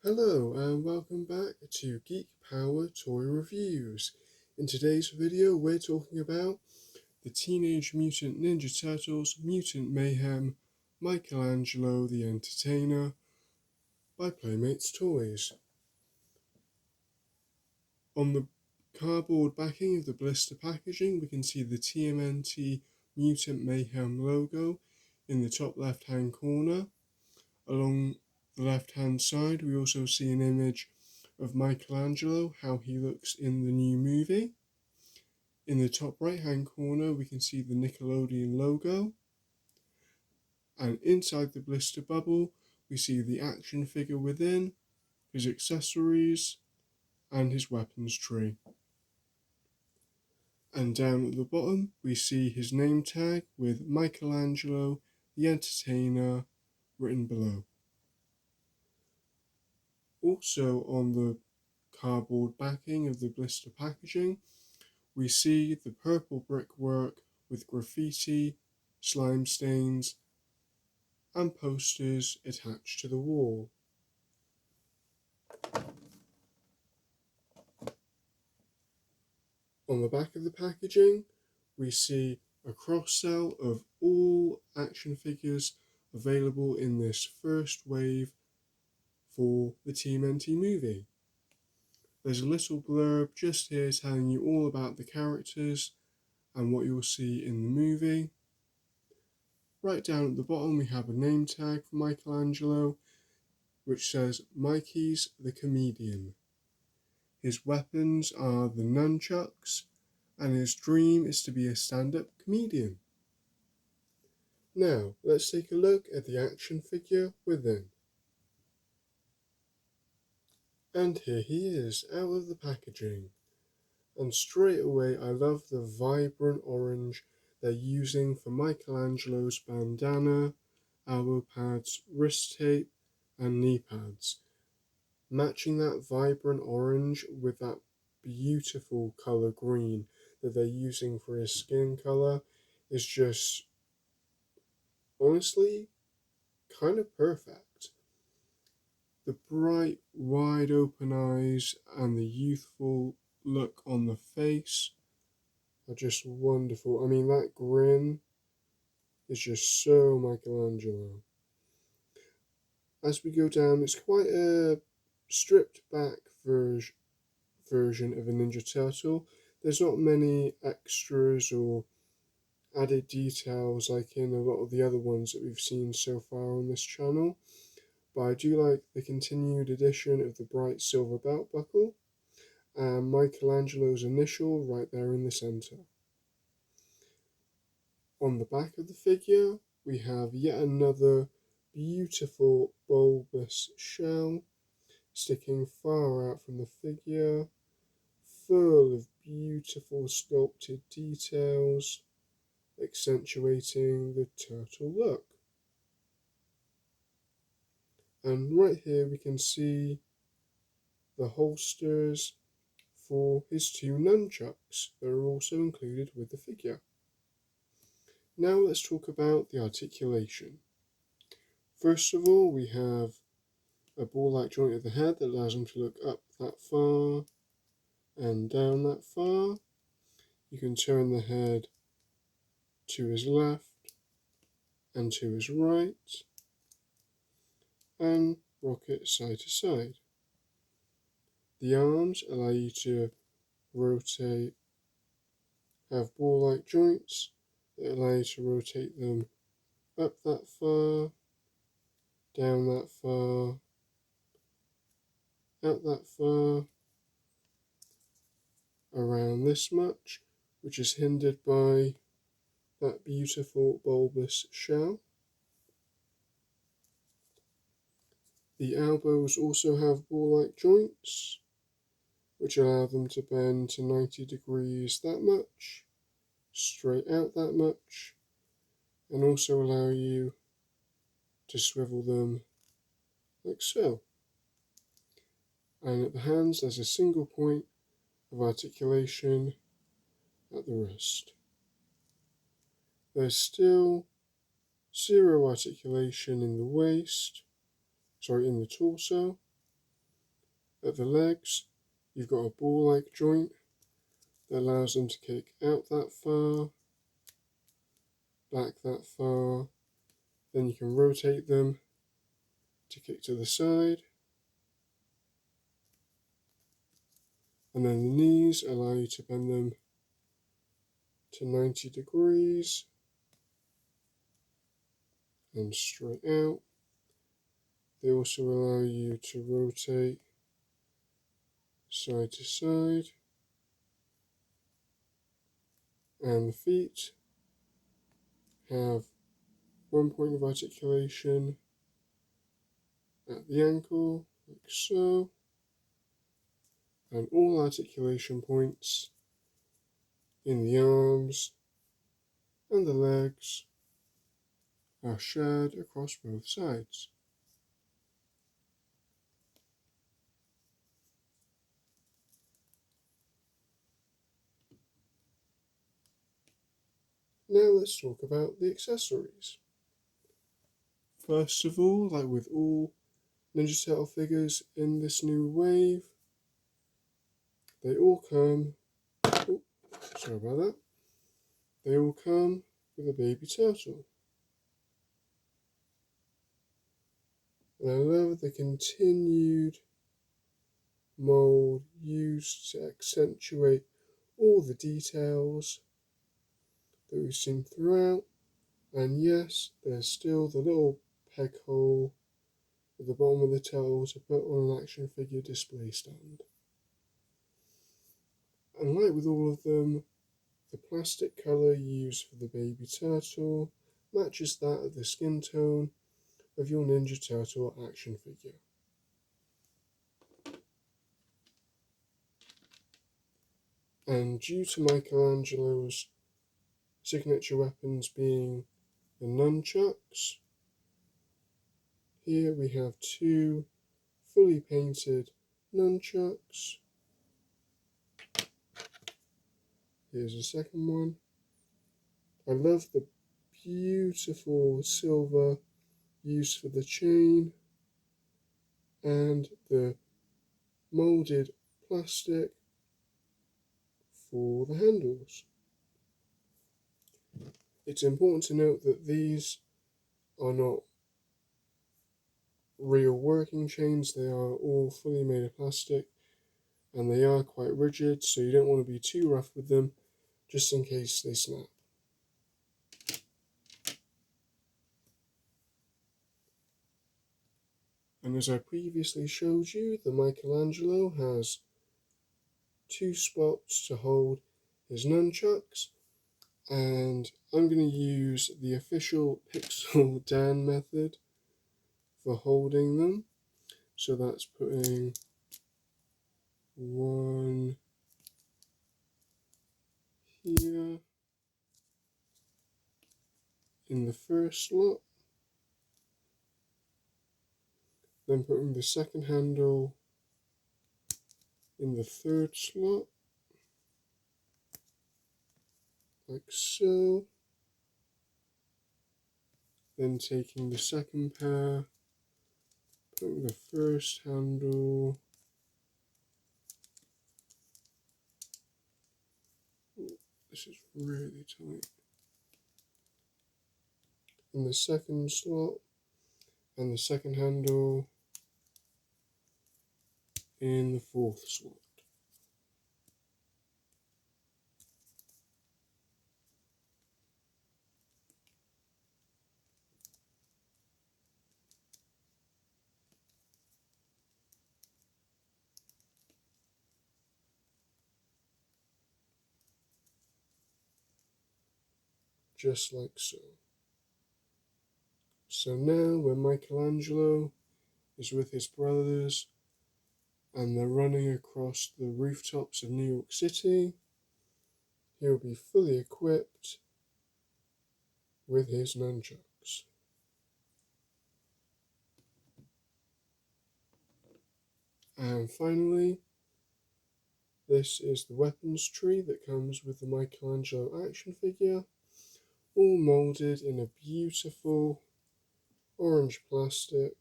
Hello and welcome back to Geek Power Toy Reviews. In today's video we're talking about the Teenage Mutant Ninja Turtles Mutant Mayhem Michaelangelo the Entertainer by Playmates Toys. On the cardboard backing of the blister packaging we can see the TMNT Mutant Mayhem logo in the top left hand corner. Along the left hand side we also see an image of Michaelangelo, how he looks in the new movie. In the top right hand corner we can see the Nickelodeon logo, and inside the blister bubble we see the action figure within, his accessories and his weapons tree. And down at the bottom we see his name tag with Michaelangelo the Entertainer written below. Also on the cardboard backing of the blister packaging we see the purple brickwork with graffiti, slime stains and posters attached to the wall. On the back of the packaging we see a cross-sell of all action figures available in this first wave for the TMNT movie. There's a little blurb just here telling you all about the characters and what you'll see in the movie. Right down at the bottom we have a name tag for Michaelangelo which says Mikey's the Comedian. His weapons are the nunchucks and his dream is to be a stand-up comedian. Now let's take a look at the action figure within. And here he is out of the packaging. And straight away I love the vibrant orange they're using for Michelangelo's bandana, elbow pads, wrist tape and knee pads. Matching that vibrant orange with that beautiful colour green that they're using for his skin colour is just honestly kind of perfect. The bright, wide open eyes and the youthful look on the face are just wonderful. I mean, that grin is just so Michelangelo. As we go down, it's quite a stripped back version of a Ninja Turtle. There's not many extras or added details like in a lot of the other ones that we've seen so far on this channel. But I do like the continued addition of the bright silver belt buckle and Michelangelo's initial right there in the centre. On the back of the figure we have yet another beautiful bulbous shell sticking far out from the figure, full of beautiful sculpted details accentuating the turtle look. And right here we can see the holsters for his two nunchucks that are also included with the figure. Now let's talk about the articulation. First of all we have a ball-like joint at the head that allows him to look up that far and down that far. You can turn the head to his left and to his right and rock it side to side. The arms allow you to rotate, have ball-like joints that allow you to rotate them up that far, down that far, out that far, around this much, which is hindered by that beautiful bulbous shell. The elbows also have ball-like joints, which allow them to bend to 90 degrees that much, straight out that much, and also allow you to swivel them like so. And at the hands there's a single point of articulation at the wrist. There's still zero articulation in the waist, in the torso, At the legs, you've got a ball-like joint that allows them to kick out that far, back that far. Then you can rotate them to kick to the side. And then the knees allow you to bend them to 90 degrees and straight out. They also allow you to rotate side to side. And the feet have one point of articulation at the ankle, like so, and all articulation points in the arms and the legs are shared across both sides. Now let's talk about the accessories. First of all, like with all Ninja Turtle figures in this new wave, they all come, sorry about that, they all come with a baby turtle. And I love the continued mold used to accentuate all the details that we've seen throughout. And yes, there's still the little peg hole at the bottom of the turtle to put on an action figure display stand. And like with all of them, the plastic colour used for the baby turtle matches that of the skin tone of your Ninja Turtle action figure. And due to Michelangelo's signature weapons being the nunchucks, here we have two fully painted nunchucks. Here's a second one. I love the beautiful silver used for the chain and the moulded plastic for the handles. It's important to note that these are not real working chains, they are all fully made of plastic and they are quite rigid, so you don't want to be too rough with them just in case they snap. And as I previously showed you, the Michelangelo has two spots to hold his nunchucks, and I'm going to use the official Pixel Dan method for holding them. So that's putting one here in the first slot, then putting the second handle in the third slot, like so, then taking the second pair, putting the first handle this is really tight, in the second slot, and the second handle in the fourth slot. Just like so. So now when Michelangelo is with his brothers and they're running across the rooftops of New York City, he'll be fully equipped with his nunchucks. And finally, this is the weapons tree that comes with the Michelangelo action figure, all moulded in a beautiful orange plastic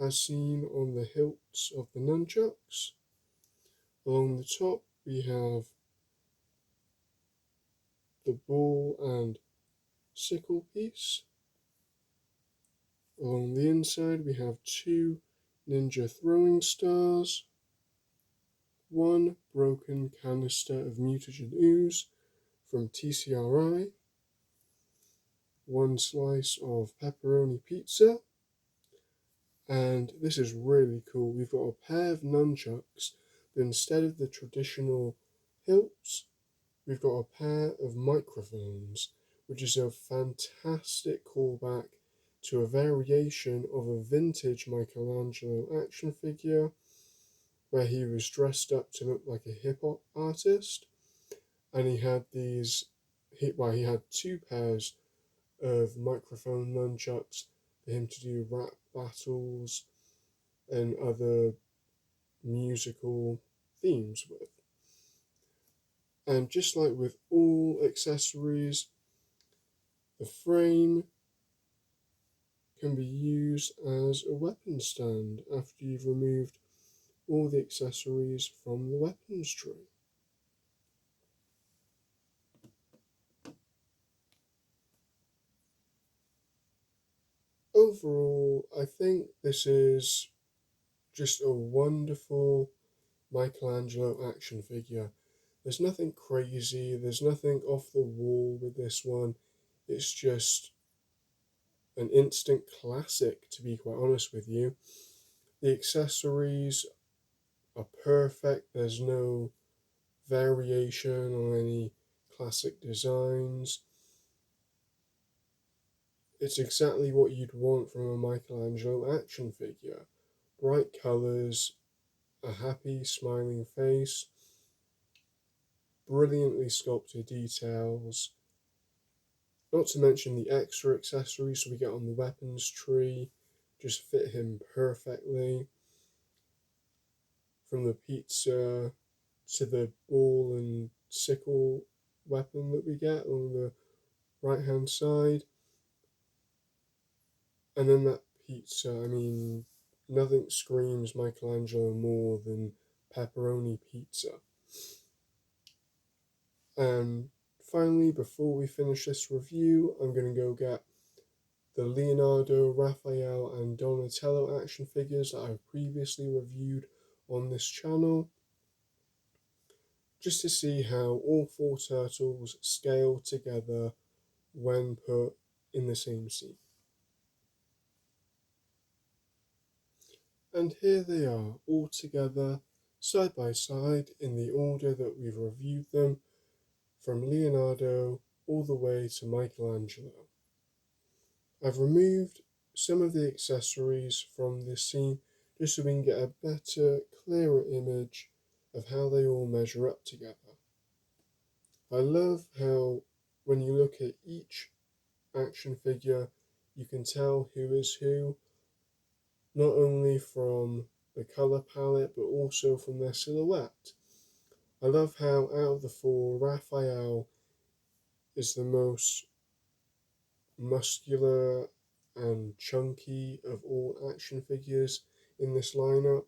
as seen on the hilts of the nunchucks. Along the top we have the ball and sickle piece. Along the inside we have 2 ninja throwing stars, 1 broken canister of mutagen ooze from TCRI, 1 slice of pepperoni pizza, and this is really cool. We've got a pair of nunchucks, but instead of the traditional hilts, we've got a pair of microphones, which is a fantastic callback to a variation of a vintage Michelangelo action figure where he was dressed up to look like a hip-hop artist, and he had he had 2 pairs of microphone nunchucks for him to do rap battles and other musical themes with. And just like with all accessories, the frame can be used as a weapon stand after you've removed all the accessories from the weapons tree. Overall, I think this is just a wonderful Michelangelo action figure. There's nothing crazy, there's nothing off the wall with this one. It's just an instant classic, to be quite honest with you. The accessories are perfect, there's no variation on any classic designs. It's exactly what you'd want from a Michelangelo action figure. Bright colours, a happy, smiling face, brilliantly sculpted details, not to mention the extra accessories we get on the weapons tree just fit him perfectly. From the pizza to the ball and sickle weapon that we get on the right hand side. And then that pizza, I mean, nothing screams Michelangelo more than pepperoni pizza. And finally, before we finish this review, I'm going to go get the Leonardo, Raphael and Donatello action figures that I've previously reviewed on this channel, just to see how all 4 turtles scale together when put in the same scene. And here they are, all together, side by side, in the order that we've reviewed them, from Leonardo all the way to Michelangelo. I've removed some of the accessories from this scene just so we can get a better, clearer image of how they all measure up together. I love how when you look at each action figure, you can tell who is who, not only from the colour palette but also from their silhouette. I love how out of the 4, Raphael is the most muscular and chunky of all action figures in this lineup.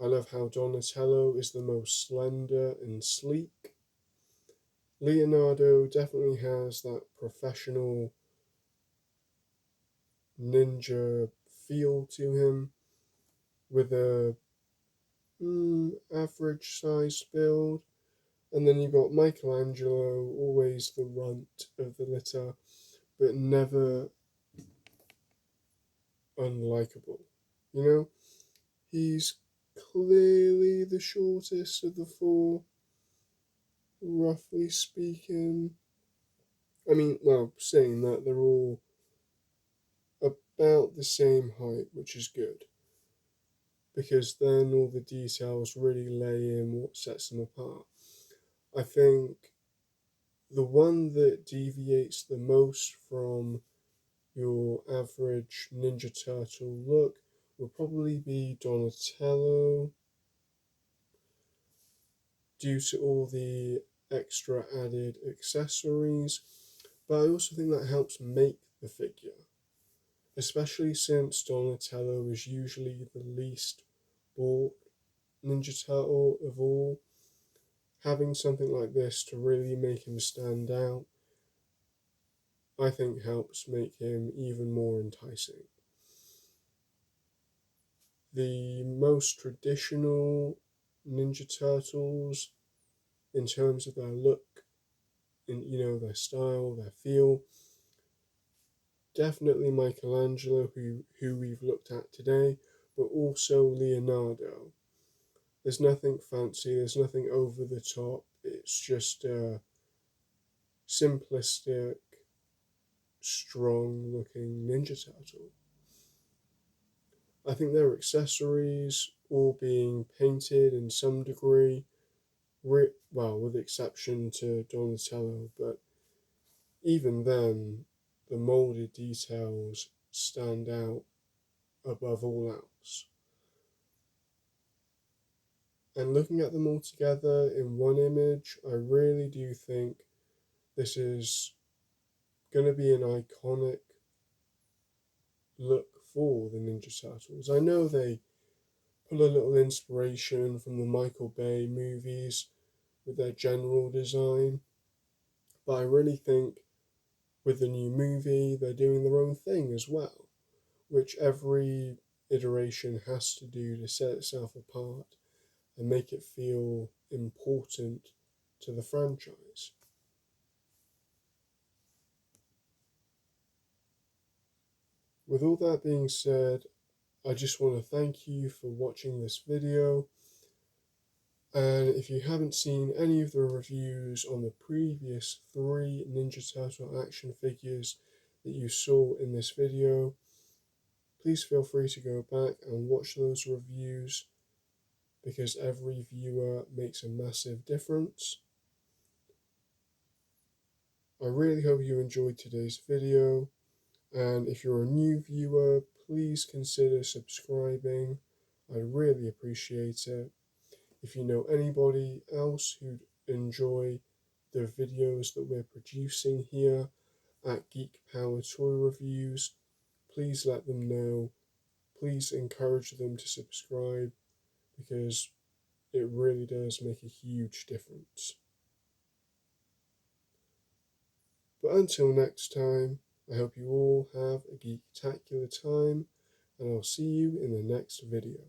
I love how Donatello is the most slender and sleek. Leonardo definitely has that professional ninja feel to him with a average sized build. And then you've got Michelangelo, always the runt of the litter, but never unlikable. You know, he's clearly the shortest of the 4, roughly speaking. I mean, well, saying that, they're all about the same height, which is good, because then all the details really lay in what sets them apart. I think the one that deviates the most from your average Ninja Turtle look would probably be Donatello, due to all the extra added accessories, but I also think that helps make the figure. especially since Donatello is usually the least bought Ninja Turtle of all. Having something like this to really make him stand out, I think helps make him even more enticing. The most traditional Ninja Turtles, in terms of their look, in their style, their feel, definitely Michelangelo, who we've looked at today, but also Leonardo. There's nothing fancy, there's nothing over the top, it's just a simplistic, strong looking Ninja Turtle. I think their accessories, all being painted in some degree, well, with the exception to Donatello, but even then, the moulded details stand out above all else. And looking at them all together in one image, I really do think this is going to be an iconic look for the Ninja Turtles. I know they pull a little inspiration from the Michael Bay movies with their general design, but I really think with the new movie they're doing their own thing as well, which every iteration has to do to set itself apart and make it feel important to the franchise. With all that being said, I just want to thank you for watching this video, and if you haven't seen any of the reviews on the previous 3 Ninja Turtle action figures that you saw in this video, please feel free to go back and watch those reviews, because every viewer makes a massive difference. I really hope you enjoyed today's video, and if you're a new viewer, please consider subscribing. I really appreciate it. If you know anybody else who'd enjoy the videos that we're producing here at Geek Power Toy Reviews, please let them know. Please encourage them to subscribe, because it really does make a huge difference. But until next time, I hope you all have a geektacular time, and I'll see you in the next video.